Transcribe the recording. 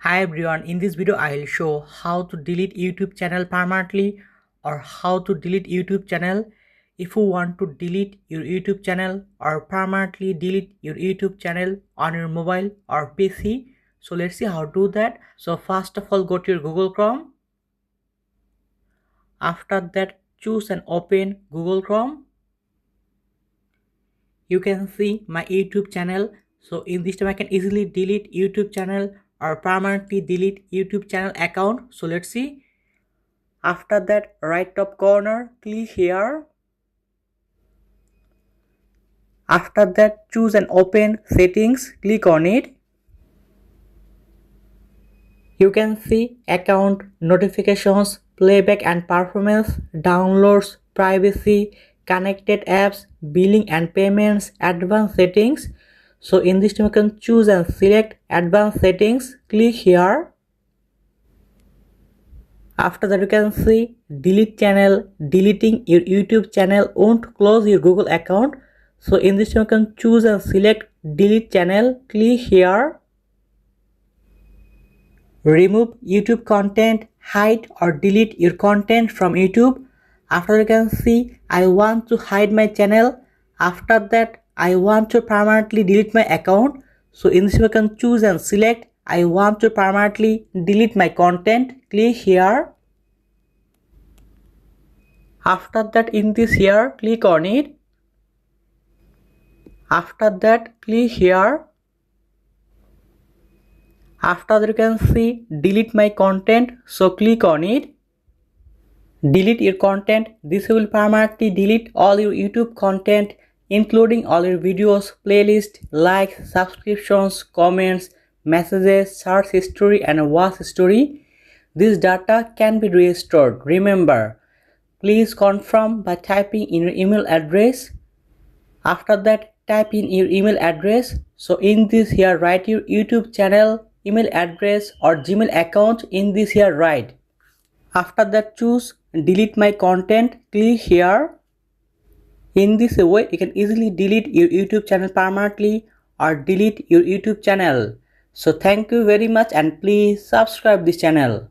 Hi everyone, in this video I'll show how to delete YouTube channel permanently or how to delete YouTube channel. If you want to delete your YouTube channel or permanently delete your YouTube channel on your mobile or PC, so let's see how to do that. So first of all, go to your Google Chrome. After that, choose and open Google Chrome. You can see my YouTube channel. So in this time I can easily delete YouTube channel or permanently delete YouTube channel account. So let's see. After that, right top corner, click here. After that, choose and open settings, click on it. You can see account, notifications, playback and performance, downloads, privacy, connected apps, billing and payments, advanced settings. So in this time you can choose and select advanced settings, click here. After that you can see delete channel. Deleting your YouTube channel won't close your Google account. So in this time you can choose and select delete channel, click here. Remove YouTube content, hide or delete your content from YouTube. After you can see I want to hide my channel. After that I want to permanently delete my account. So in this way you can choose and select I want to permanently delete my content, click here. After that in this here, click on it. After that click here. After that you can see delete my content, so click on it. Delete your content. This will permanently delete all your YouTube content including all your videos, playlist, likes, subscriptions, comments, messages, search history and watch history. This data can be restored. Remember, please confirm by typing in your email address. After that, type in your email address. So in this here, write your YouTube channel email address or Gmail account in this here, write. After that, choose delete my content, click here. In this way, you can easily delete your YouTube channel permanently or delete your YouTube channel. So thank you very much and please subscribe this channel.